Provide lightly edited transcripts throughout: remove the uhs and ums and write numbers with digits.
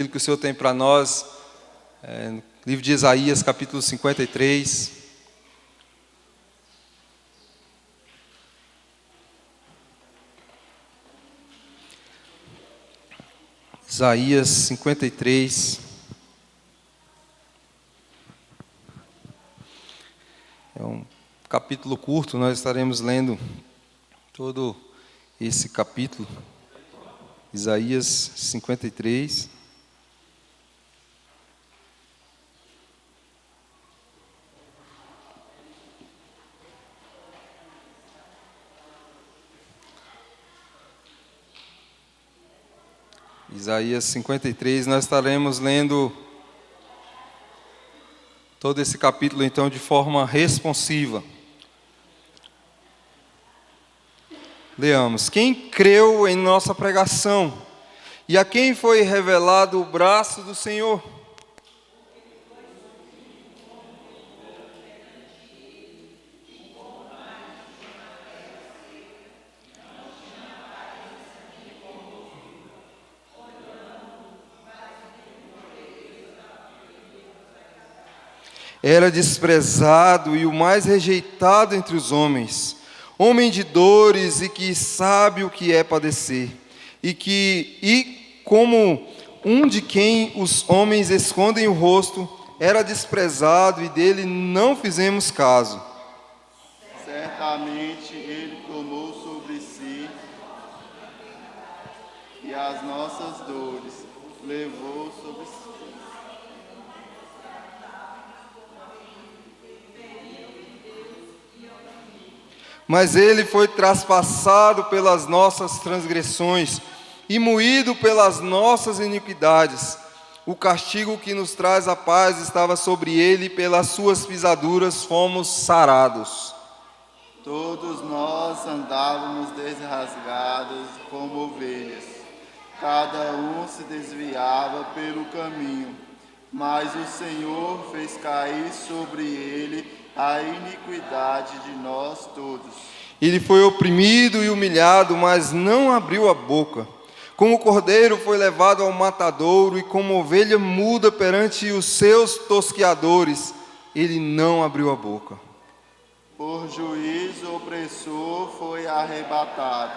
Aquilo que o Senhor tem para nós, no livro de Isaías, capítulo 53. Isaías 53. É um capítulo curto, nós estaremos lendo todo esse capítulo. Isaías 53. Isaías 53, nós estaremos lendo todo esse capítulo, então, de forma responsiva. Leamos. Quem creu em nossa pregação e a quem foi revelado o braço do Senhor? Era desprezado e o mais rejeitado entre os homens, homem de dores e que sabe o que é padecer, e como um de quem os homens escondem o rosto, era desprezado e dele não fizemos caso. Certamente ele tomou sobre si e as nossas dores levou sobre si. Mas ele foi traspassado pelas nossas transgressões e moído pelas nossas iniquidades. O castigo que nos traz a paz estava sobre ele, e pelas suas pisaduras fomos sarados. Todos nós andávamos desrasgados como ovelhas, cada um se desviava pelo caminho, mas o Senhor fez cair sobre ele a iniquidade de nós todos. Ele foi oprimido e humilhado, mas não abriu a boca. Como cordeiro foi levado ao matadouro, e como ovelha muda perante os seus tosqueadores, ele não abriu a boca. Por juízo opressor foi arrebatado,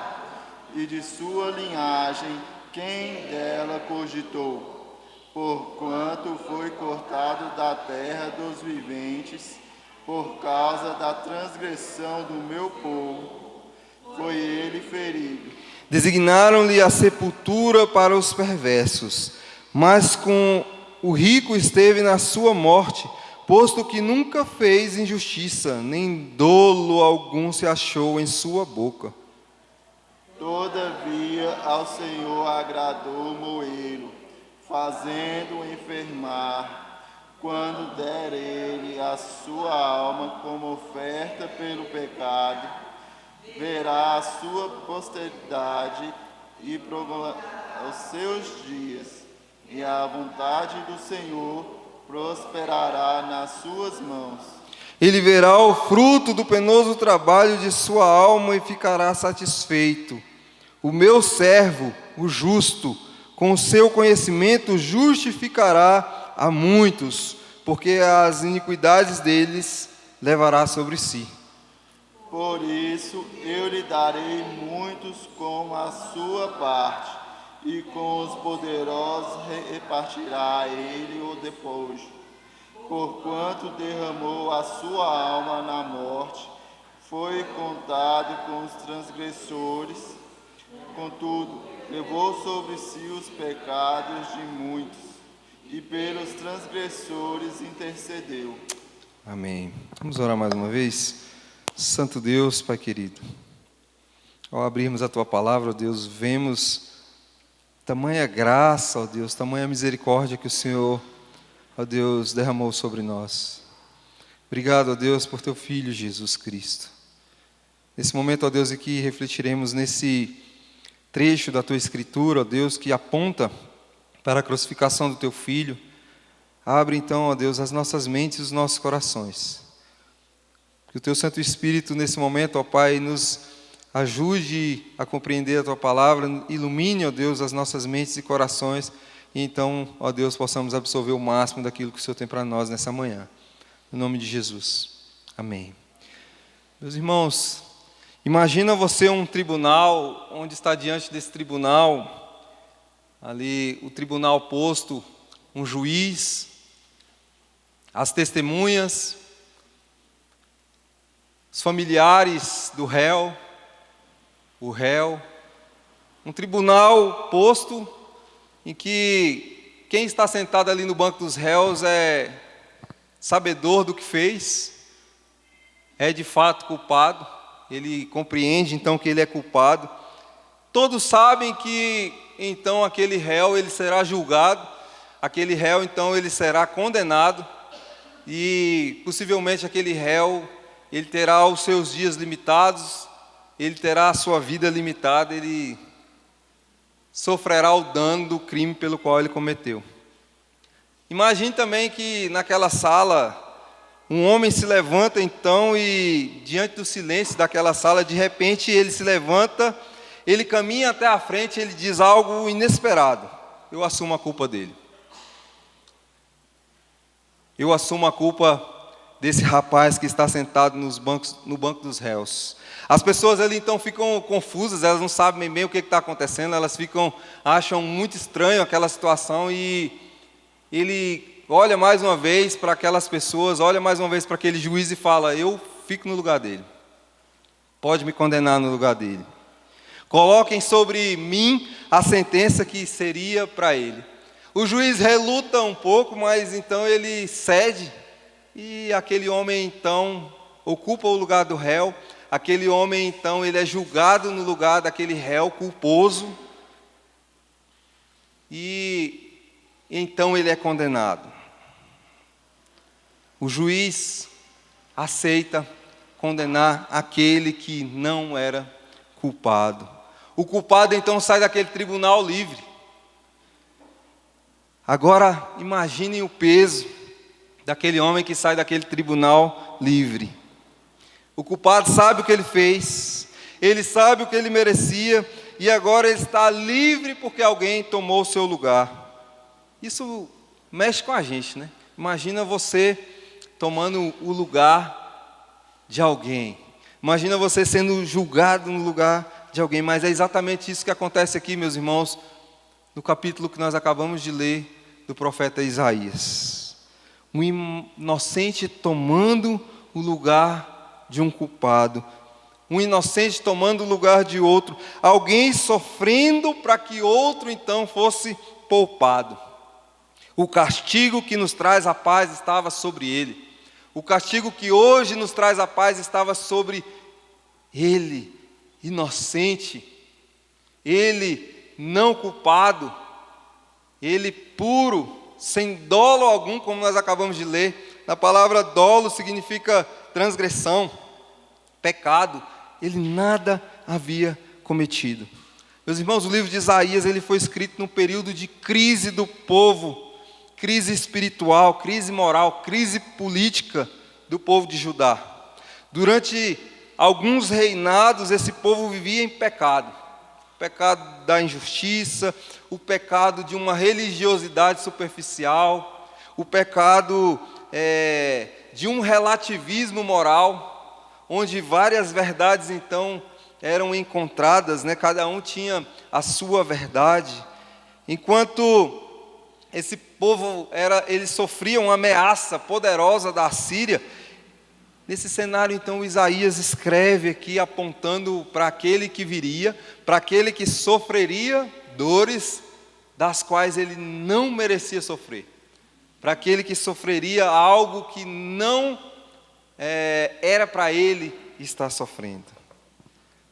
e de sua linhagem quem dela cogitou? Porquanto foi cortado da terra dos viventes, por causa da transgressão do meu povo, foi ele ferido. Designaram-lhe a sepultura para os perversos, mas com o rico esteve na sua morte, posto que nunca fez injustiça, nem dolo algum se achou em sua boca. Todavia ao Senhor agradou moê-lo, fazendo-o enfermar. Quando der ele a sua alma como oferta pelo pecado, verá a sua posteridade e prolongará os seus dias, e a vontade do Senhor prosperará nas suas mãos. Ele verá o fruto do penoso trabalho de sua alma e ficará satisfeito. O meu servo, o justo, com o seu conhecimento justificará a muitos, porque as iniquidades deles levará sobre si. Por isso eu lhe darei muitos como a sua parte, e com os poderosos repartirá ele o despojo. Porquanto derramou a sua alma na morte, foi contado com os transgressores, contudo, levou sobre si os pecados de muitos, e pelos transgressores intercedeu. Amém. Vamos orar mais uma vez? Santo Deus, Pai querido, ao abrirmos a Tua palavra, ó Deus, vemos tamanha graça, ó Deus, tamanha misericórdia que o Senhor, ó Deus, derramou sobre nós. Obrigado, ó Deus, por Teu Filho Jesus Cristo. Nesse momento, ó Deus, em que refletiremos nesse trecho da Tua Escritura, ó Deus, que aponta para a crucificação do Teu Filho, abre então, ó Deus, as nossas mentes e os nossos corações. Que o Teu Santo Espírito, nesse momento, ó Pai, nos ajude a compreender a Tua palavra, ilumine, ó Deus, as nossas mentes e corações, e então, ó Deus, possamos absorver o máximo daquilo que o Senhor tem para nós nessa manhã. Em nome de Jesus. Amém. Meus irmãos, imagina você um tribunal, onde está diante desse tribunal, ali o tribunal posto, um juiz, as testemunhas, os familiares do réu, o réu, um tribunal posto em que quem está sentado ali no banco dos réus é sabedor do que fez, é de fato culpado, ele compreende então que ele é culpado. Todos sabem que então aquele réu ele será julgado, aquele réu então ele será condenado e possivelmente aquele réu ele terá os seus dias limitados, ele terá a sua vida limitada, ele sofrerá o dano do crime pelo qual ele cometeu. Imagine também que naquela sala, um homem se levanta então e diante do silêncio daquela sala, de repente ele se levanta, ele caminha até a frente, ele diz algo inesperado: eu assumo a culpa dele. Eu assumo a culpa desse rapaz que está sentado no banco dos réus. As pessoas ali então ficam confusas, elas não sabem bem o que está acontecendo, acham muito estranho aquela situação e ele olha mais uma vez para aquelas pessoas, olha mais uma vez para aquele juiz e fala: eu fico no lugar dele, pode me condenar no lugar dele, coloquem sobre mim a sentença que seria para ele. O juiz reluta um pouco, mas então ele cede e aquele homem então ocupa o lugar do réu. Aquele homem então ele é julgado no lugar daquele réu culposo e então ele é condenado. O juiz aceita condenar aquele que não era culpado. O culpado então sai daquele tribunal livre. Agora imaginem o peso daquele homem que sai daquele tribunal livre. O culpado sabe o que ele fez, ele sabe o que ele merecia e agora ele está livre porque alguém tomou o seu lugar. Isso mexe com a gente, né? Imagina você tomando o lugar de alguém. Imagina você sendo julgado no lugar de alguém. Mas é exatamente isso que acontece aqui, meus irmãos, no capítulo que nós acabamos de ler do profeta Isaías. Um inocente tomando o lugar de um culpado. Um inocente tomando o lugar de outro. Alguém sofrendo para que outro então fosse poupado. O castigo que nos traz a paz estava sobre ele. O castigo que hoje nos traz a paz estava sobre ele, inocente. Ele não culpado. Ele puro, sem dolo algum, como nós acabamos de ler. Na palavra dolo significa transgressão, pecado. Ele nada havia cometido. Meus irmãos, o livro de Isaías ele foi escrito num período de crise do povo, crise espiritual, crise moral, crise política do povo de Judá. Durante alguns reinados, esse povo vivia em pecado. O pecado da injustiça, o pecado de uma religiosidade superficial, o pecado de um relativismo moral, onde várias verdades então eram encontradas, né? Cada um tinha a sua verdade. Enquanto esse povo eles sofriam uma ameaça poderosa da Assíria, nesse cenário então Isaías escreve aqui apontando para aquele que viria, para aquele que sofreria dores das quais ele não merecia sofrer, para aquele que sofreria algo que não era para ele estar sofrendo.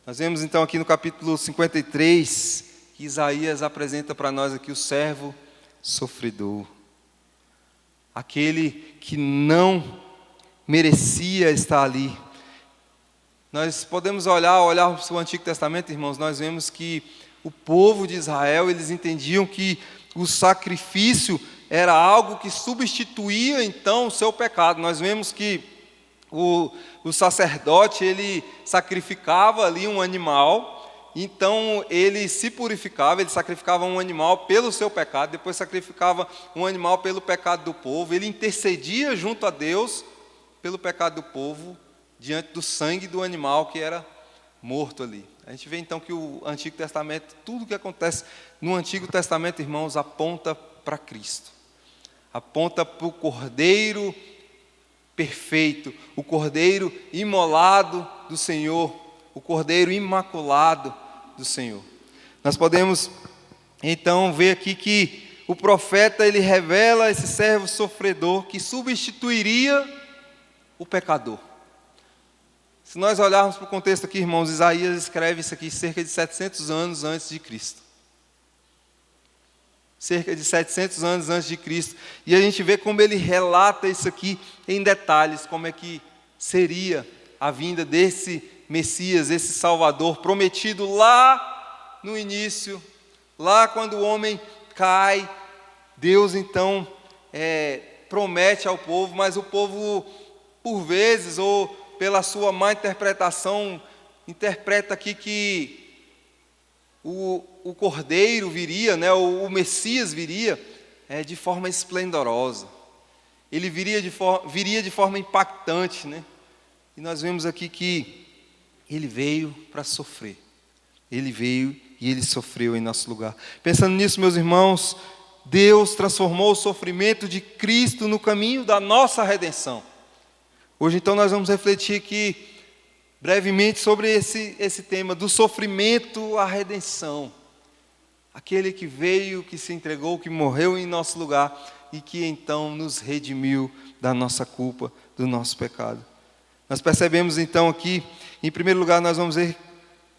Nós vemos então aqui no capítulo 53 que Isaías apresenta para nós aqui o servo sofredor, aquele que não merecia estar ali. Nós podemos olhar para o Antigo Testamento, irmãos, nós vemos que o povo de Israel, eles entendiam que o sacrifício era algo que substituía então o seu pecado. Nós vemos que o sacerdote, ele sacrificava ali um animal, então ele se purificava, ele sacrificava um animal pelo seu pecado, depois sacrificava um animal pelo pecado do povo, ele intercedia junto a Deus pelo pecado do povo, diante do sangue do animal que era morto ali. A gente vê então que o Antigo Testamento, tudo que acontece no Antigo Testamento, irmãos, aponta para Cristo, aponta para o Cordeiro perfeito, o Cordeiro imolado do Senhor, o Cordeiro imaculado do Senhor. Nós podemos então ver aqui que o profeta ele revela esse servo sofredor que substituiria o pecador. Se nós olharmos para o contexto aqui, irmãos, Isaías escreve isso aqui cerca de 700 anos antes de Cristo. Cerca de 700 anos antes de Cristo. E a gente vê como ele relata isso aqui em detalhes, como é que seria a vinda desse Messias, esse Salvador, prometido lá no início, lá quando o homem cai, Deus então promete ao povo, mas o povo, por vezes, ou pela sua má interpretação, interpreta aqui que o Cordeiro viria, né, o Messias viria de forma esplendorosa. Ele viria de forma impactante, né? E nós vemos aqui que ele veio para sofrer. Ele veio e ele sofreu em nosso lugar. Pensando nisso, meus irmãos, Deus transformou o sofrimento de Cristo no caminho da nossa redenção. Hoje, então, nós vamos refletir aqui brevemente sobre esse tema do sofrimento à redenção. Aquele que veio, que se entregou, que morreu em nosso lugar e que então nos redimiu da nossa culpa, do nosso pecado. Nós percebemos então aqui, em primeiro lugar, nós vamos ver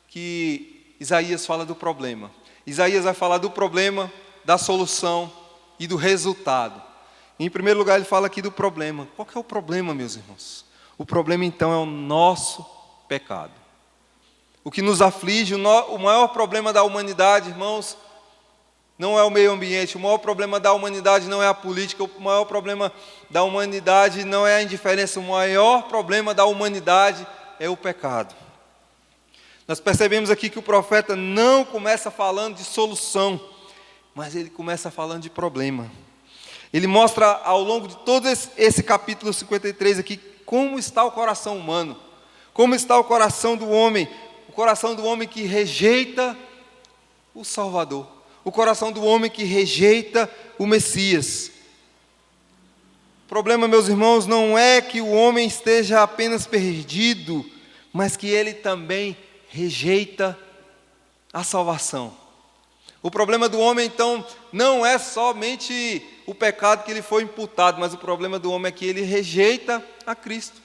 que Isaías fala do problema. Isaías vai falar do problema, da solução e do resultado. Em primeiro lugar, ele fala aqui do problema. Qual que é o problema, meus irmãos? O problema, então, é o nosso pecado. O que nos aflige, o maior problema da humanidade, irmãos, não é o meio ambiente. O maior problema da humanidade não é a política. O maior problema da humanidade não é a indiferença. O maior problema da humanidade é o pecado. Nós percebemos aqui que o profeta não começa falando de solução, mas ele começa falando de problema. Ele mostra ao longo de todo esse capítulo 53 aqui como está o coração humano, como está o coração do homem que rejeita o Salvador, o coração do homem que rejeita o Messias. O problema, meus irmãos, não é que o homem esteja apenas perdido, mas que ele também rejeita a salvação. O problema do homem, então, não é somente o pecado que lhe foi imputado, mas o problema do homem é que ele rejeita a Cristo.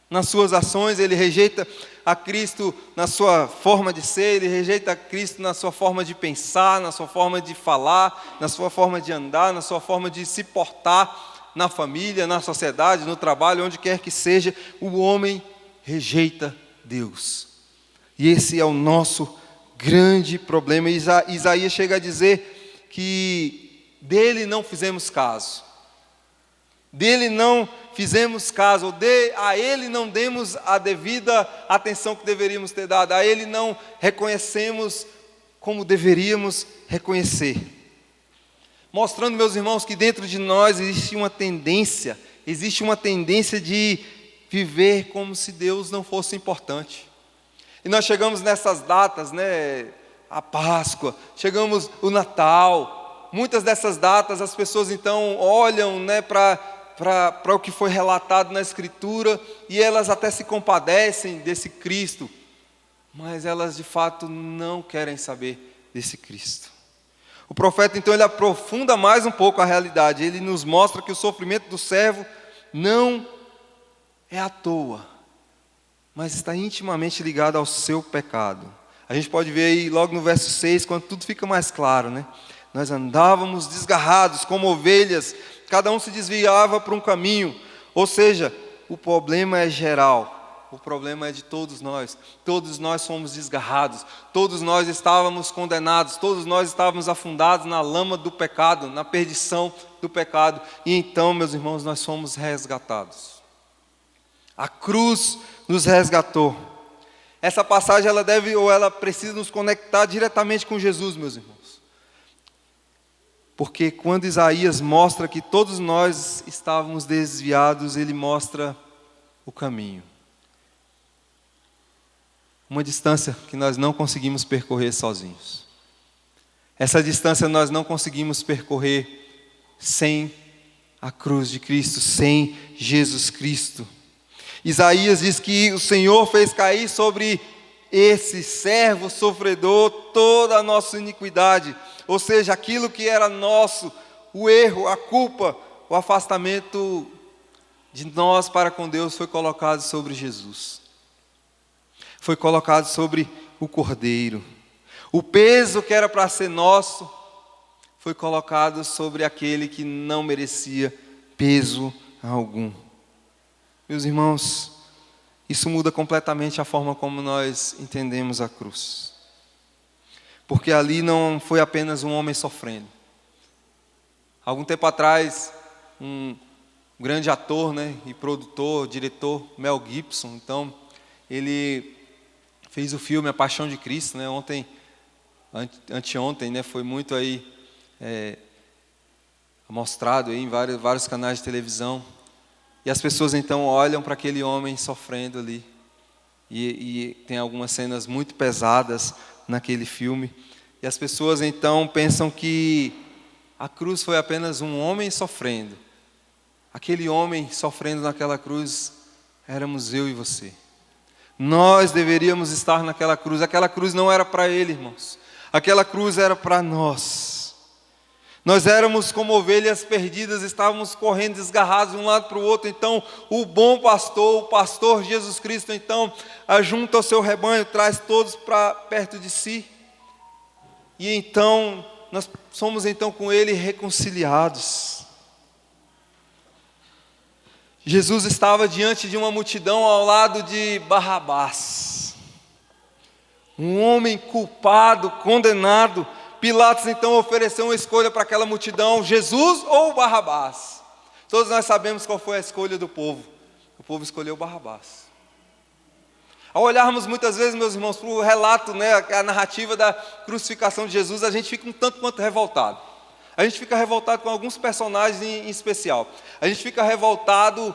Nas suas ações, ele rejeita a Cristo na sua forma de ser, ele rejeita a Cristo na sua forma de pensar, na sua forma de falar, na sua forma de andar, na sua forma de se portar na família, na sociedade, no trabalho, onde quer que seja, o homem rejeita Deus. E esse é o nosso grande problema. Isaías chega a dizer que dele não fizemos caso. Dele não fizemos caso, a ele não demos a devida atenção que deveríamos ter dado, a ele não reconhecemos como deveríamos reconhecer. Mostrando, meus irmãos, que dentro de nós existe uma tendência de viver como se Deus não fosse importante. E nós chegamos nessas datas, né, a Páscoa, chegamos o Natal, muitas dessas datas as pessoas então olham, né, para o que foi relatado na Escritura e elas até se compadecem desse Cristo, mas elas de fato não querem saber desse Cristo. O profeta então ele aprofunda mais um pouco a realidade, ele nos mostra que o sofrimento do servo não é à toa, mas está intimamente ligado ao seu pecado. A gente pode ver aí logo no verso 6, quando tudo fica mais claro, né? Nós andávamos desgarrados como ovelhas, cada um se desviava para um caminho. Ou seja, o problema é geral, o problema é de todos nós fomos desgarrados, todos nós estávamos condenados, todos nós estávamos afundados na lama do pecado, na perdição do pecado. E então, meus irmãos, nós fomos resgatados. A cruz nos resgatou. Essa passagem ela precisa nos conectar diretamente com Jesus, meus irmãos. Porque quando Isaías mostra que todos nós estávamos desviados, ele mostra o caminho. Uma distância que nós não conseguimos percorrer sozinhos. Essa distância nós não conseguimos percorrer sem a cruz de Cristo, sem Jesus Cristo. Isaías diz que o Senhor fez cair sobre esse servo sofredor toda a nossa iniquidade, ou seja, aquilo que era nosso, o erro, a culpa, o afastamento de nós para com Deus foi colocado sobre Jesus. Foi colocado sobre o Cordeiro. O peso que era para ser nosso foi colocado sobre aquele que não merecia peso algum. Meus irmãos, isso muda completamente a forma como nós entendemos a cruz. Porque ali não foi apenas um homem sofrendo. Algum tempo atrás, um grande ator, e produtor, diretor, Mel Gibson, então, ele fez o filme A Paixão de Cristo, anteontem, foi muito aí mostrado aí em vários canais de televisão. E as pessoas então olham para aquele homem sofrendo ali. E tem algumas cenas muito pesadas naquele filme. E as pessoas então pensam que a cruz foi apenas um homem sofrendo. Aquele homem sofrendo naquela cruz éramos eu e você. Nós deveríamos estar naquela cruz. Aquela cruz não era para ele, irmãos. Aquela cruz era para nós. Nós éramos como ovelhas perdidas, estávamos correndo desgarrados de um lado para o outro. Então, o bom pastor, o pastor Jesus Cristo, então, ajunta o seu rebanho, traz todos para perto de si. E então, nós somos então com ele reconciliados. Jesus estava diante de uma multidão ao lado de Barrabás. Um homem culpado, condenado. Pilatos então ofereceu uma escolha para aquela multidão: Jesus ou Barrabás? Todos nós sabemos qual foi a escolha do povo. O povo escolheu Barrabás. Ao olharmos muitas vezes, meus irmãos, para o relato, a narrativa da crucificação de Jesus, a gente fica um tanto quanto revoltado. A gente fica revoltado com alguns personagens em especial. A gente fica revoltado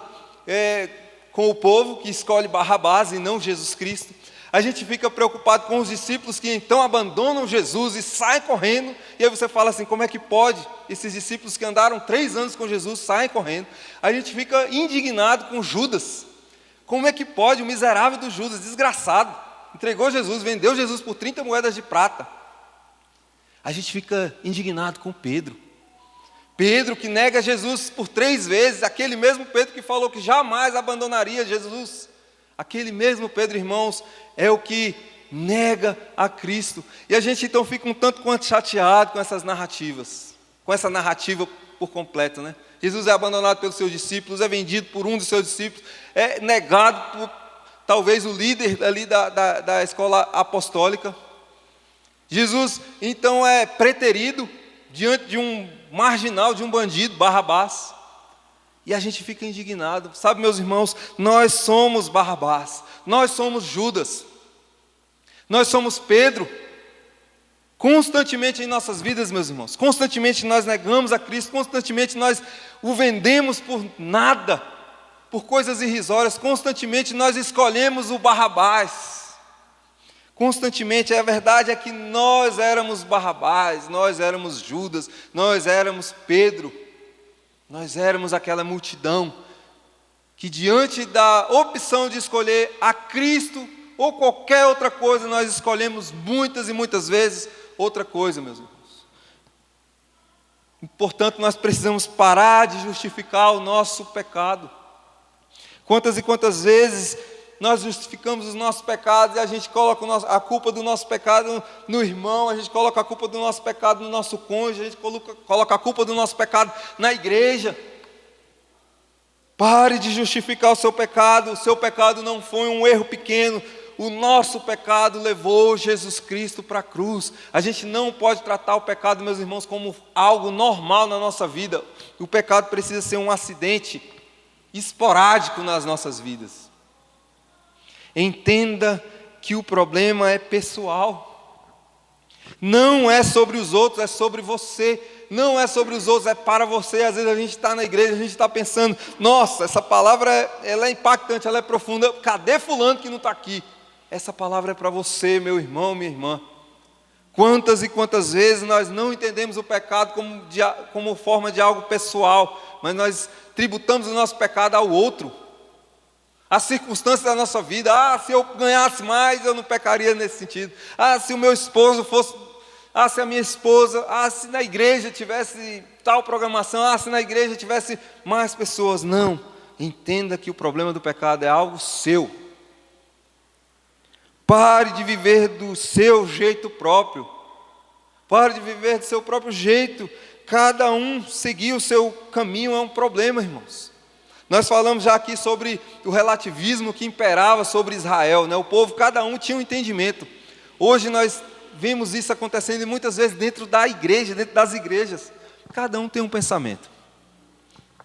com o povo que escolhe Barrabás e não Jesus Cristo. A gente fica preocupado com os discípulos que então abandonam Jesus e saem correndo. E aí você fala assim: como é que pode? Esses discípulos que andaram 3 anos com Jesus saem correndo. A gente fica indignado com Judas. Como é que pode? O miserável do Judas, desgraçado, entregou Jesus, vendeu Jesus por 30 moedas de prata. A gente fica indignado com Pedro. Pedro que nega Jesus por 3 vezes. Aquele mesmo Pedro que falou que jamais abandonaria Jesus. Aquele mesmo Pedro, irmãos, é o que nega a Cristo. E a gente então fica um tanto quanto chateado com essas narrativas, com essa narrativa por completo, Jesus é abandonado pelos seus discípulos, é vendido por um dos seus discípulos, é negado por talvez o líder ali da escola apostólica. Jesus então é preterido diante de um marginal, de um bandido, Barrabás. E a gente fica indignado. Sabe, meus irmãos, nós somos Barrabás, nós somos Judas, nós somos Pedro. Constantemente em nossas vidas, meus irmãos, constantemente nós negamos a Cristo, constantemente nós o vendemos por nada, por coisas irrisórias, constantemente nós escolhemos o Barrabás. Constantemente, a verdade é que nós éramos Barrabás, nós éramos Judas, nós éramos Pedro. Nós éramos aquela multidão que diante da opção de escolher a Cristo ou qualquer outra coisa, nós escolhemos muitas e muitas vezes outra coisa, meus irmãos. Portanto, nós precisamos parar de justificar o nosso pecado. Quantas e quantas vezes nós justificamos os nossos pecados e a gente coloca a culpa do nosso pecado no irmão, a gente coloca a culpa do nosso pecado no nosso cônjuge, a gente coloca a culpa do nosso pecado na igreja. Pare de justificar o seu pecado não foi um erro pequeno, o nosso pecado levou Jesus Cristo para a cruz. A gente não pode tratar o pecado, meus irmãos, como algo normal na nossa vida. O pecado precisa ser um acidente esporádico nas nossas vidas. Entenda que o problema é pessoal. Não é sobre os outros, é sobre você. Não é sobre os outros, é para você. Às vezes a gente está na igreja, a gente está pensando: nossa, essa palavra ela é impactante, ela é profunda. Cadê fulano que não está aqui? Essa palavra é para você, meu irmão, minha irmã. Quantas e quantas vezes nós não entendemos o pecado como forma de algo pessoal, mas nós tributamos o nosso pecado ao outro, às circunstâncias da nossa vida. Se eu ganhasse mais, eu não pecaria nesse sentido. Se o meu esposo fosse... se a minha esposa... se na igreja tivesse tal programação... se na igreja tivesse mais pessoas. Não, entenda que o problema do pecado é algo seu. Pare de viver do seu jeito próprio. Pare de viver do seu próprio jeito. Cada um seguir o seu caminho é um problema, irmãos. Nós falamos já aqui sobre o relativismo que imperava sobre Israel, né? O povo, cada um tinha um entendimento. Hoje nós vemos isso acontecendo e muitas vezes dentro da igreja, dentro das igrejas. Cada um tem um pensamento.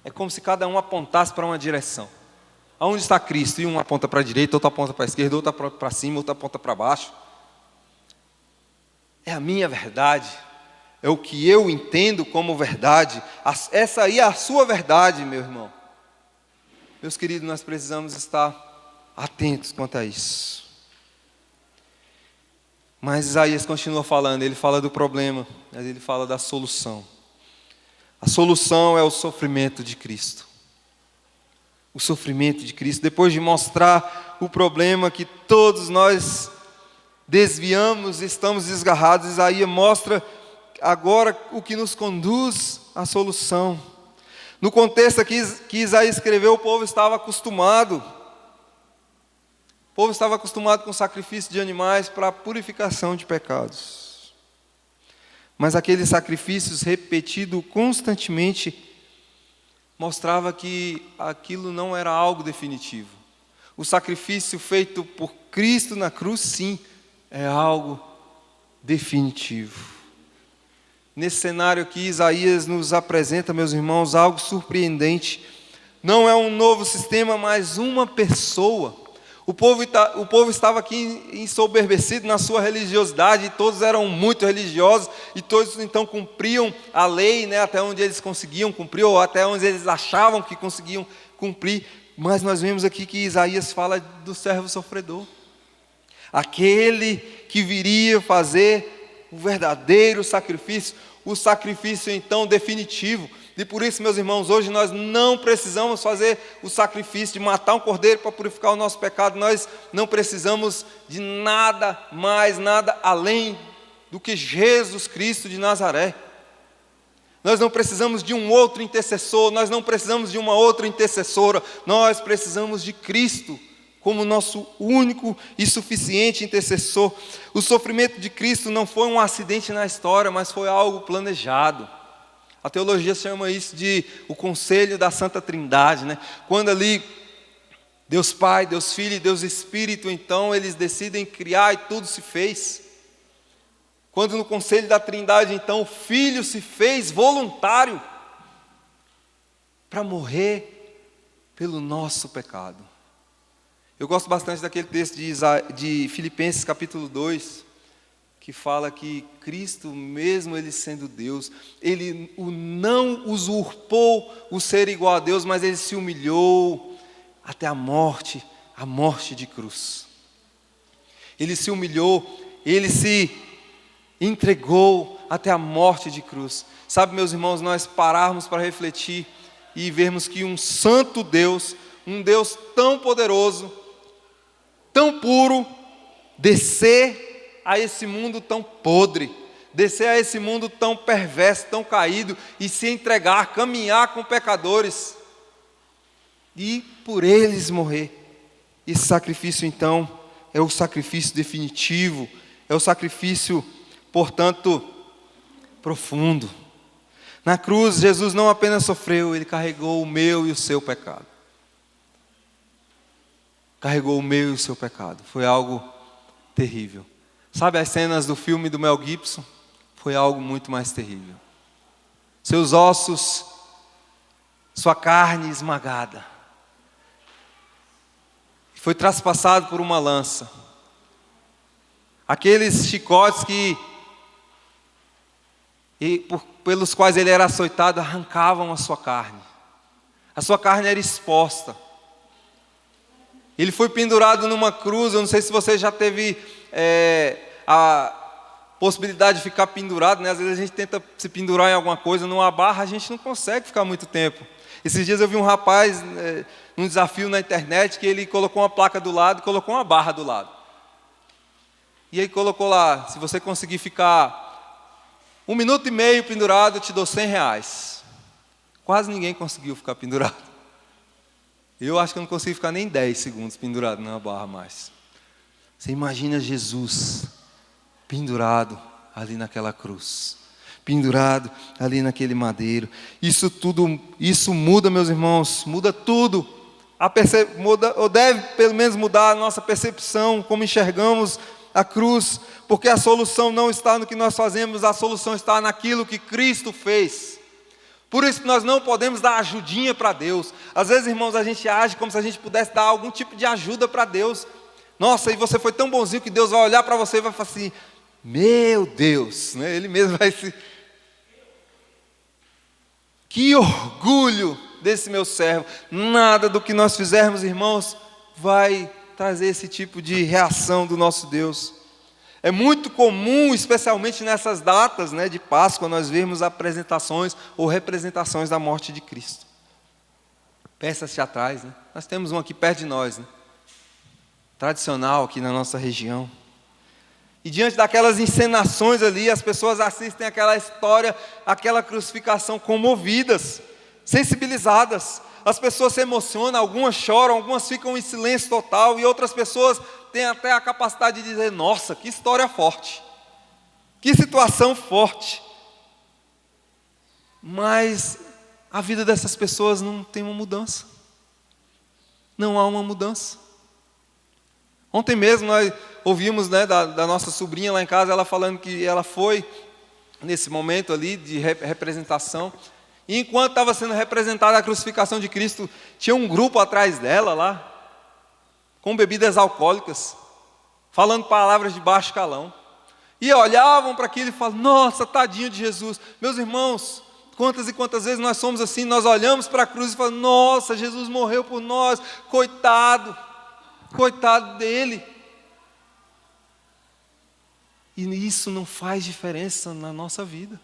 É como se cada um apontasse para uma direção. Aonde está Cristo? E um aponta para a direita, outro aponta para a esquerda, outro para cima, outro aponta para baixo. É a minha verdade. É o que eu entendo como verdade. Essa aí é a sua verdade, meu irmão. Meus queridos, nós precisamos estar atentos quanto a isso. Mas Isaías continua falando, ele fala do problema, mas ele fala da solução. A solução é o sofrimento de Cristo. O sofrimento de Cristo. Depois de mostrar o problema que todos nós desviamos, estamos desgarrados, Isaías mostra agora o que nos conduz à solução. No contexto aqui que Isaías escreveu, o povo estava acostumado. O povo estava acostumado com o sacrifício de animais para a purificação de pecados. Mas aqueles sacrifícios repetidos constantemente mostrava que aquilo não era algo definitivo. O sacrifício feito por Cristo na cruz, sim, é algo definitivo. Nesse cenário aqui, Isaías nos apresenta, meus irmãos, algo surpreendente. Não é um novo sistema, mas uma pessoa. O povo estava aqui ensoberbecido na sua religiosidade, e todos eram muito religiosos, e todos então cumpriam a lei, né, até onde eles conseguiam cumprir, ou até onde eles achavam que conseguiam cumprir. Mas nós vemos aqui que Isaías fala do servo sofredor. Aquele que viria fazer o verdadeiro sacrifício, o sacrifício então definitivo. E por isso, meus irmãos, hoje nós não precisamos fazer o sacrifício de matar um cordeiro para purificar o nosso pecado. Nós não precisamos de nada mais, nada além do que Jesus Cristo de Nazaré. Nós não precisamos de um outro intercessor, nós não precisamos de uma outra intercessora. Nós precisamos de Cristo como nosso único e suficiente intercessor. O sofrimento de Cristo não foi um acidente na história, mas foi algo planejado. A teologia chama isso de o conselho da Santa Trindade, né? Quando ali Deus Pai, Deus Filho e Deus Espírito, então eles decidem criar e tudo se fez. Quando no conselho da Trindade, então o Filho se fez voluntário para morrer pelo nosso pecado. Eu gosto bastante daquele texto de Filipenses capítulo 2, que fala que Cristo, mesmo Ele sendo Deus, Ele não usurpou o ser igual a Deus, mas Ele se humilhou até a morte de cruz. Ele se humilhou, Ele se entregou até a morte de cruz. Sabe, meus irmãos, nós pararmos para refletir e vermos que um santo Deus, um Deus tão poderoso, tão puro, descer a esse mundo tão podre, descer a esse mundo tão perverso, tão caído, e se entregar, caminhar com pecadores, e por eles morrer. Esse sacrifício então é o sacrifício definitivo, é o sacrifício, portanto, profundo. Na cruz, Jesus não apenas sofreu, Ele carregou o meu e o seu pecado. Carregou o meu e o seu pecado. Foi algo terrível. Sabe as cenas do filme do Mel Gibson? Foi algo muito mais terrível. Seus ossos, sua carne esmagada. Foi traspassado por uma lança. Aqueles chicotes pelos quais ele era açoitado arrancavam a sua carne. A sua carne era exposta. Ele foi pendurado numa cruz. Eu não sei se você já teve a possibilidade de ficar pendurado, né? Às vezes a gente tenta se pendurar em alguma coisa, numa barra, a gente não consegue ficar muito tempo. Esses dias eu vi um rapaz, num desafio na internet, que ele colocou uma placa do lado e colocou uma barra do lado. E aí colocou lá: se você conseguir ficar 1 minuto e meio pendurado, eu te dou R$100. Quase ninguém conseguiu ficar pendurado. Eu acho que eu não consigo ficar nem 10 segundos pendurado numa barra mais. Você imagina Jesus pendurado ali naquela cruz, pendurado ali naquele madeiro. Isso muda, meus irmãos, muda tudo. Muda, ou deve pelo menos mudar a nossa percepção, como enxergamos a cruz, porque a solução não está no que nós fazemos, a solução está naquilo que Cristo fez. Por isso que nós não podemos dar ajudinha para Deus. Às vezes, irmãos, a gente age como se a gente pudesse dar algum tipo de ajuda para Deus. Nossa, e você foi tão bonzinho que Deus vai olhar para você e vai falar assim: meu Deus, né? Ele mesmo vai se... Que orgulho desse meu servo. Nada do que nós fizermos, irmãos, vai trazer esse tipo de reação do nosso Deus. É muito comum, especialmente nessas datas, né, de Páscoa, nós vemos apresentações ou representações da morte de Cristo. Peças teatrais, né? Nós temos um aqui perto de nós, né? Tradicional aqui na nossa região. E diante daquelas encenações ali, as pessoas assistem aquela história, aquela crucificação comovidas, sensibilizadas. As pessoas se emocionam, algumas choram, algumas ficam em silêncio total, e outras pessoas têm até a capacidade de dizer: nossa, que história forte, que situação forte. Mas a vida dessas pessoas não tem uma mudança. Não há uma mudança. Ontem mesmo nós ouvimos, né, da nossa sobrinha lá em casa, ela falando que ela foi nesse momento ali de representação. E enquanto estava sendo representada a crucificação de Cristo, tinha um grupo atrás dela lá, com bebidas alcoólicas, falando palavras de baixo calão. E olhavam para aquilo e falavam: nossa, tadinho de Jesus. Meus irmãos, quantas e quantas vezes nós somos assim, nós olhamos para a cruz e falamos: nossa, Jesus morreu por nós, coitado dele. E isso não faz diferença na nossa vida.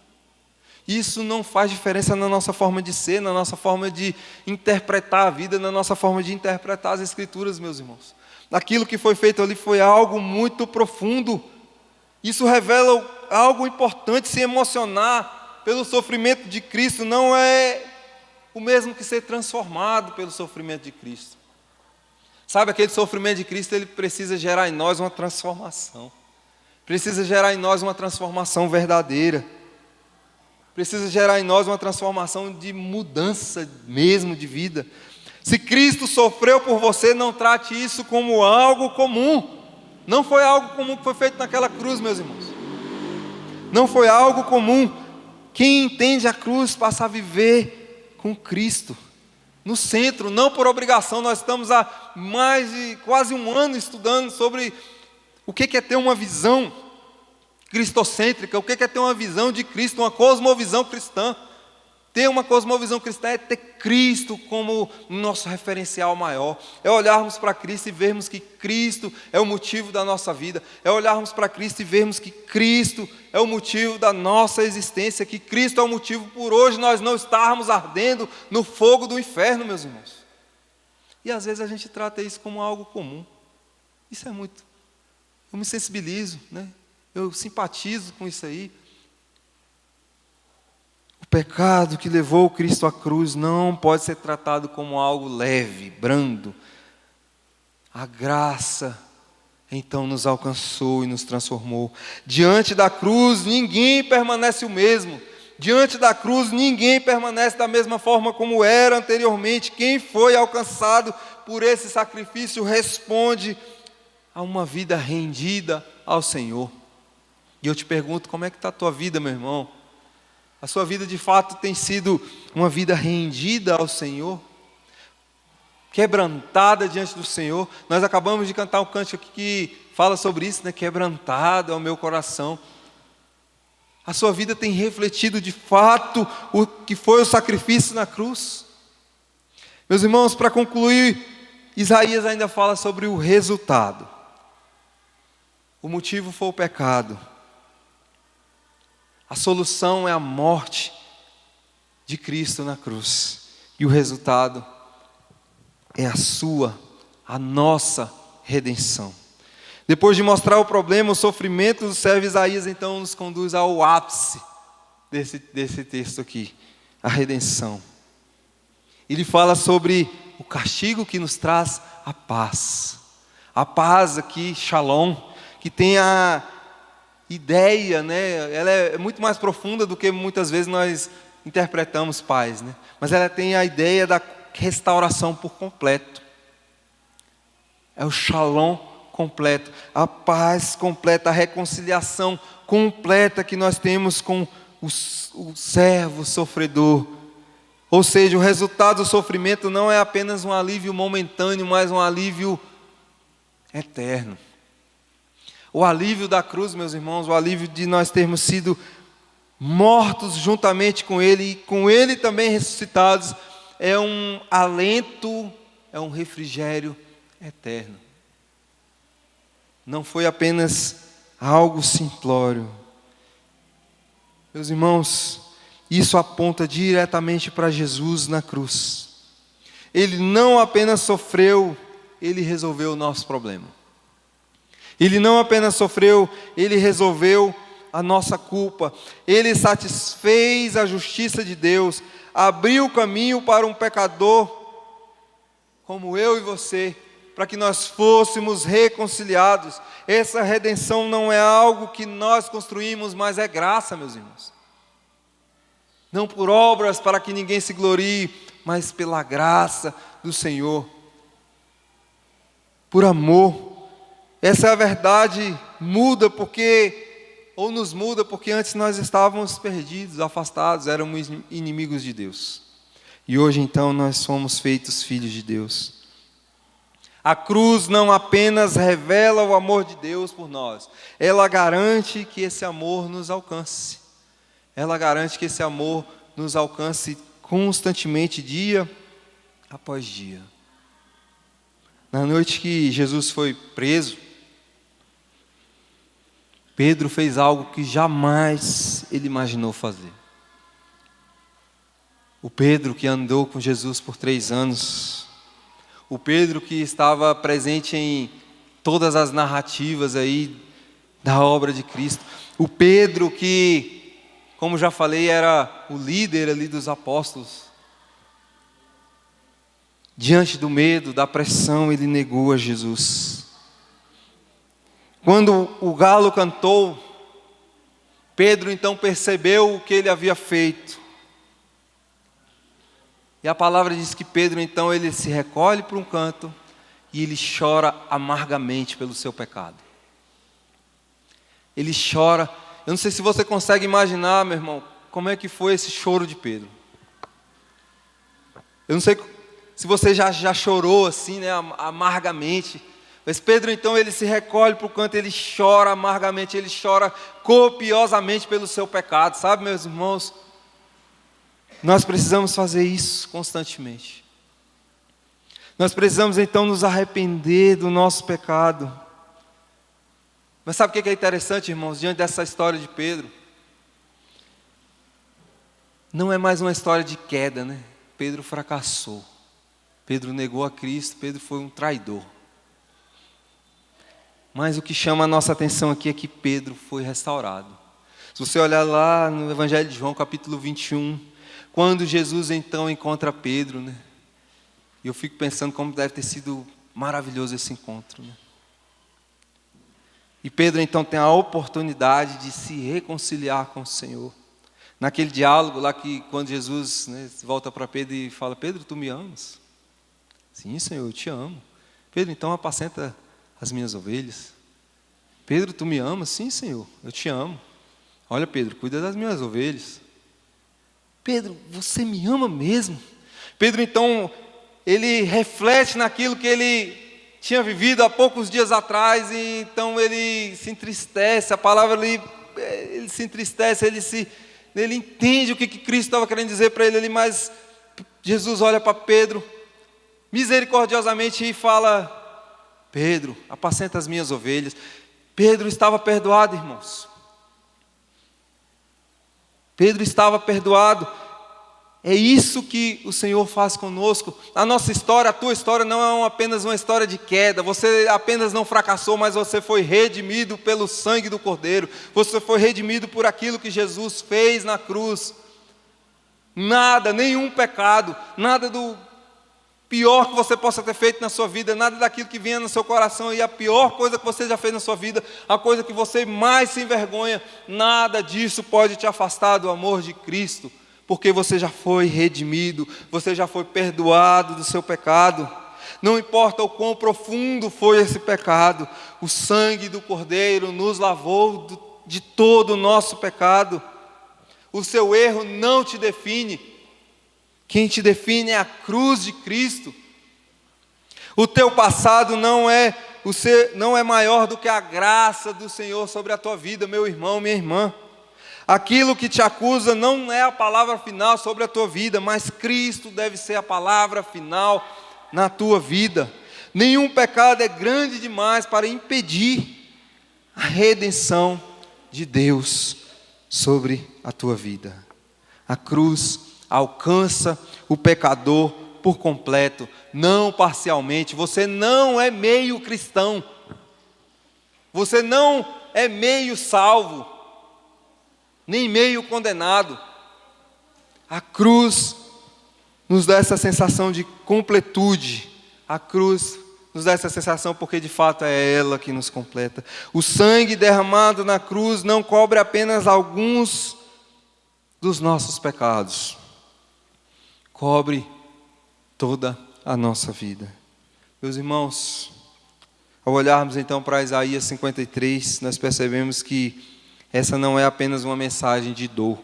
Isso não faz diferença na nossa forma de ser, na nossa forma de interpretar a vida, na nossa forma de interpretar as Escrituras, meus irmãos. Aquilo que foi feito ali foi algo muito profundo. Isso revela algo importante. Se emocionar pelo sofrimento de Cristo não é o mesmo que ser transformado pelo sofrimento de Cristo. Sabe, aquele sofrimento de Cristo, ele precisa gerar em nós uma transformação. Precisa gerar em nós uma transformação verdadeira. Precisa gerar em nós uma transformação de mudança mesmo de vida. Se Cristo sofreu por você, não trate isso como algo comum. Não foi algo comum que foi feito naquela cruz, meus irmãos. Não foi algo comum. Quem entende a cruz passa a viver com Cristo no centro, não por obrigação. Nós estamos há mais de quase um ano estudando sobre o que é ter uma visão cristocêntrica, o que é ter uma visão de Cristo, uma cosmovisão cristã. Ter uma cosmovisão cristã é ter Cristo como nosso referencial maior. É olharmos para Cristo e vermos que Cristo é o motivo da nossa vida. É olharmos para Cristo e vermos que Cristo é o motivo da nossa existência, que Cristo é o motivo por hoje nós não estarmos ardendo no fogo do inferno, meus irmãos. E às vezes a gente trata isso como algo comum. Isso é muito... Eu me sensibilizo, né? Eu simpatizo com isso aí. O pecado que levou Cristo à cruz não pode ser tratado como algo leve, brando. A graça, então, nos alcançou e nos transformou. Diante da cruz, ninguém permanece o mesmo. Diante da cruz, ninguém permanece da mesma forma como era anteriormente. Quem foi alcançado por esse sacrifício responde a uma vida rendida ao Senhor. E eu te pergunto, como é que está a tua vida, meu irmão? A sua vida de fato tem sido uma vida rendida ao Senhor? quebrantada diante do Senhor. Nós acabamos de cantar um cântico aqui que fala sobre isso, né? Quebrantado é o meu coração. A sua vida tem refletido de fato o que foi o sacrifício na cruz? Meus irmãos, para concluir, Isaías ainda fala sobre o resultado. O motivo foi o pecado. A solução é a morte de Cristo na cruz. E o resultado é a nossa redenção. Depois de mostrar o problema, o sofrimento do servo Isaías, então nos conduz ao ápice desse texto aqui, a redenção. Ele fala sobre o castigo que nos traz a paz. A paz aqui, Shalom, que tem a ideia, né? Ela é muito mais profunda do que muitas vezes nós interpretamos paz, né? Mas ela tem a ideia da restauração por completo. É o Shalom completo, a paz completa, a reconciliação completa que nós temos com o servo sofredor. Ou seja, o resultado do sofrimento não é apenas um alívio momentâneo, mas um alívio eterno. O alívio da cruz, meus irmãos, o alívio de nós termos sido mortos juntamente com Ele e com Ele também ressuscitados, é um alento, é um refrigério eterno. Não foi apenas algo simplório. Meus irmãos, isso aponta diretamente para Jesus na cruz. Ele não apenas sofreu, Ele resolveu o nosso problema. Ele não apenas sofreu, Ele resolveu a nossa culpa. Ele satisfez a justiça de Deus, abriu o caminho para um pecador como eu e você, para que nós fôssemos reconciliados. Essa redenção não é algo que nós construímos, mas é graça, meus irmãos. Não por obras para que ninguém se glorie, mas pela graça do Senhor. Por amor. Essa é a verdade, nos muda porque antes nós estávamos perdidos, afastados, éramos inimigos de Deus. E hoje então nós somos feitos filhos de Deus. A cruz não apenas revela o amor de Deus por nós, ela garante que esse amor nos alcance. Ela garante que esse amor nos alcance constantemente, dia após dia. Na noite que Jesus foi preso, Pedro fez algo que jamais ele imaginou fazer. O Pedro que andou com Jesus por 3 anos, o Pedro que estava presente em todas as narrativas aí da obra de Cristo, o Pedro que, como já falei, era o líder ali dos apóstolos. Diante do medo, da pressão, ele negou a Jesus. Quando o galo cantou, Pedro então percebeu o que ele havia feito. E a palavra diz que Pedro então ele se recolhe para um canto e ele chora amargamente pelo seu pecado. Ele chora. Eu não sei se você consegue imaginar, meu irmão, como é que foi esse choro de Pedro. Eu não sei se você já chorou assim, né, amargamente. Mas Pedro então ele se recolhe para o canto, ele chora amargamente, ele chora copiosamente pelo seu pecado. Sabe, meus irmãos, nós precisamos fazer isso constantemente. Nós precisamos então nos arrepender do nosso pecado. Mas sabe o que é interessante, irmãos, diante dessa história de Pedro? Não é mais uma história de queda, né? Pedro fracassou. Pedro negou a Cristo, Pedro foi um traidor. Mas o que chama a nossa atenção aqui é que Pedro foi restaurado. Se você olhar lá no Evangelho de João, capítulo 21, quando Jesus então encontra Pedro, né? E eu fico pensando como deve ter sido maravilhoso esse encontro, né? E Pedro então tem a oportunidade de se reconciliar com o Senhor. Naquele diálogo lá que quando Jesus, né, volta para Pedro e fala: Pedro, tu me amas? Sim, Senhor, eu te amo. Pedro, então apacenta as minhas ovelhas. Pedro, tu me amas? Sim, Senhor, eu te amo. Olha, Pedro, cuida das minhas ovelhas. Pedro, você me ama mesmo? Pedro então ele reflete naquilo que ele tinha vivido há poucos dias atrás, e então ele se entristece. A palavra ali, ele se entristece, ele entende o que Cristo estava querendo dizer para ele ali, mas Jesus olha para Pedro misericordiosamente e fala: Pedro, apacenta as minhas ovelhas. Pedro estava perdoado, irmãos. Pedro estava perdoado. É isso que o Senhor faz conosco. A nossa história, a tua história não é apenas uma história de queda. Você apenas não fracassou, mas você foi redimido pelo sangue do Cordeiro. Você foi redimido por aquilo que Jesus fez na cruz. Nada, nenhum pecado, nada do pior que você possa ter feito na sua vida, nada daquilo que vinha no seu coração, e a pior coisa que você já fez na sua vida, a coisa que você mais se envergonha, nada disso pode te afastar do amor de Cristo. Porque você já foi redimido, você já foi perdoado do seu pecado. Não importa o quão profundo foi esse pecado, o sangue do Cordeiro nos lavou de todo o nosso pecado. O seu erro não te define. Quem te define é a cruz de Cristo. O teu passado não é maior do que a graça do Senhor sobre a tua vida, meu irmão, minha irmã. Aquilo que te acusa não é a palavra final sobre a tua vida, mas Cristo deve ser a palavra final na tua vida. Nenhum pecado é grande demais para impedir a redenção de Deus sobre a tua vida. A cruz alcança o pecador por completo, não parcialmente. Você não é meio cristão, você não é meio salvo, nem meio condenado. A cruz nos dá essa sensação de completude. A cruz nos dá essa sensação porque de fato é ela que nos completa. O sangue derramado na cruz não cobre apenas alguns dos nossos pecados, cobre toda a nossa vida. Meus irmãos, ao olharmos então para Isaías 53, nós percebemos que essa não é apenas uma mensagem de dor,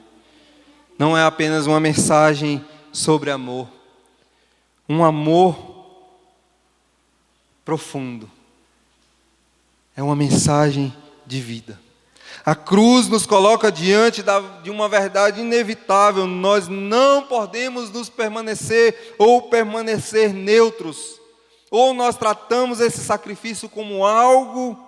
não é apenas uma mensagem sobre amor, um amor profundo, é uma mensagem de vida. A cruz nos coloca diante de uma verdade inevitável: nós não podemos permanecer neutros, ou nós tratamos esse sacrifício como algo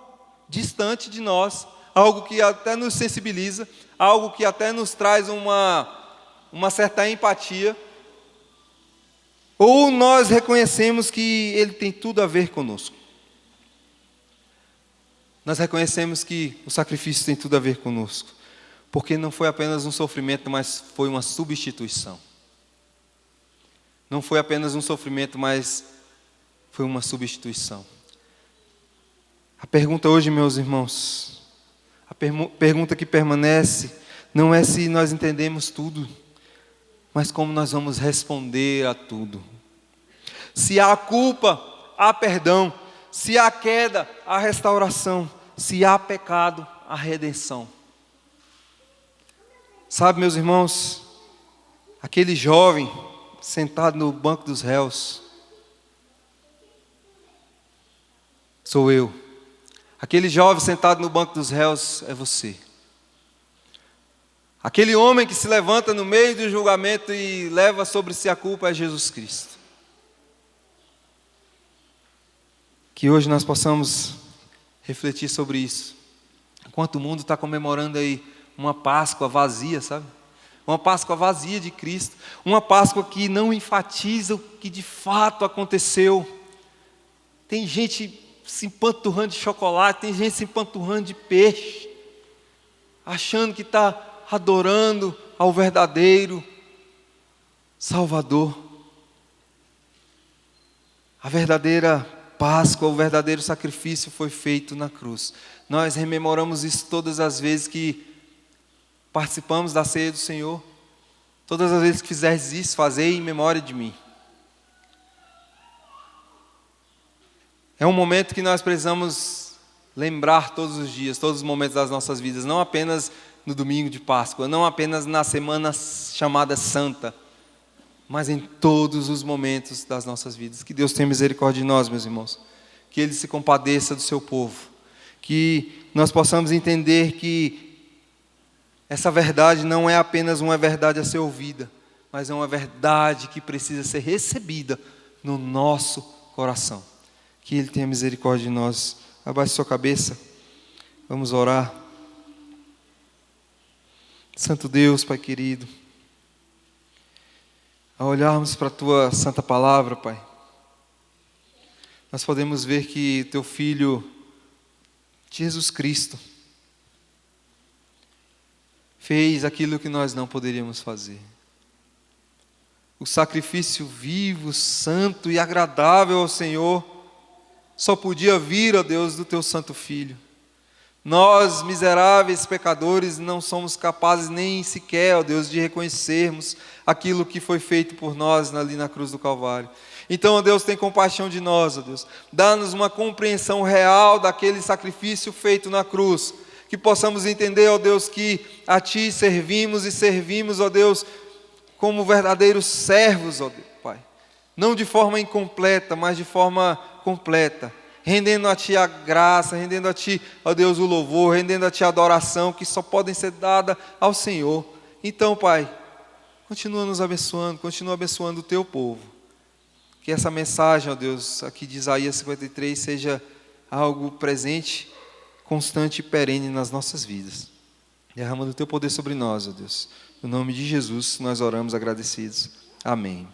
distante de nós, algo que até nos sensibiliza, algo que até nos traz uma certa empatia, ou nós reconhecemos que ele tem tudo a ver conosco. Nós reconhecemos que o sacrifício tem tudo a ver conosco, porque não foi apenas um sofrimento, mas foi uma substituição. Não foi apenas um sofrimento, mas foi uma substituição. A pergunta hoje, meus irmãos, a pergunta que permanece, não é se nós entendemos tudo, mas como nós vamos responder a tudo. Se há culpa, há perdão. Se há queda, há restauração. Se há pecado, há redenção. Sabe, meus irmãos, aquele jovem sentado no banco dos réus, sou eu. Aquele jovem sentado no banco dos réus é você. Aquele homem que se levanta no meio do julgamento e leva sobre si a culpa é Jesus Cristo. Que hoje nós possamos refletir sobre isso. Enquanto o mundo está comemorando aí uma Páscoa vazia, sabe? Uma Páscoa vazia de Cristo. Uma Páscoa que não enfatiza o que de fato aconteceu. Tem gente se empanturrando de chocolate, tem gente se empanturrando de peixe, achando que está adorando ao verdadeiro Salvador. A verdadeira Páscoa, o verdadeiro sacrifício foi feito na cruz. Nós rememoramos isso todas as vezes que participamos da ceia do Senhor. Todas as vezes que fizeres isso, fazei em memória de mim. É um momento que nós precisamos lembrar todos os dias, todos os momentos das nossas vidas, não apenas no domingo de Páscoa, não apenas na semana chamada Santa, mas em todos os momentos das nossas vidas. Que Deus tenha misericórdia de nós, meus irmãos. Que Ele se compadeça do seu povo. Que nós possamos entender que essa verdade não é apenas uma verdade a ser ouvida, mas é uma verdade que precisa ser recebida no nosso coração. Que Ele tenha misericórdia de nós. Abaixe sua cabeça. Vamos orar. Santo Deus, Pai querido, ao olharmos para a Tua santa palavra, Pai, nós podemos ver que Teu Filho, Jesus Cristo, fez aquilo que nós não poderíamos fazer. O sacrifício vivo, santo e agradável ao Senhor só podia vir, ó Deus, do Teu Santo Filho. Nós, miseráveis pecadores, não somos capazes nem sequer, ó Deus, de reconhecermos aquilo que foi feito por nós ali na cruz do Calvário. Então, ó Deus, tem compaixão de nós, ó Deus. Dá-nos uma compreensão real daquele sacrifício feito na cruz. Que possamos entender, ó Deus, que a Ti servimos e servimos, ó Deus, como verdadeiros servos, ó Deus, Pai. Não de forma incompleta, mas de forma completa. Rendendo a Ti a graça, rendendo a Ti, ó Deus, o louvor, rendendo a Ti a adoração, que só podem ser dadas ao Senhor. Então, Pai, continua nos abençoando, continua abençoando o Teu povo. Que essa mensagem, ó Deus, aqui de Isaías 53, seja algo presente, constante e perene nas nossas vidas. Derramando o Teu poder sobre nós, ó Deus. No nome de Jesus, nós oramos agradecidos. Amém.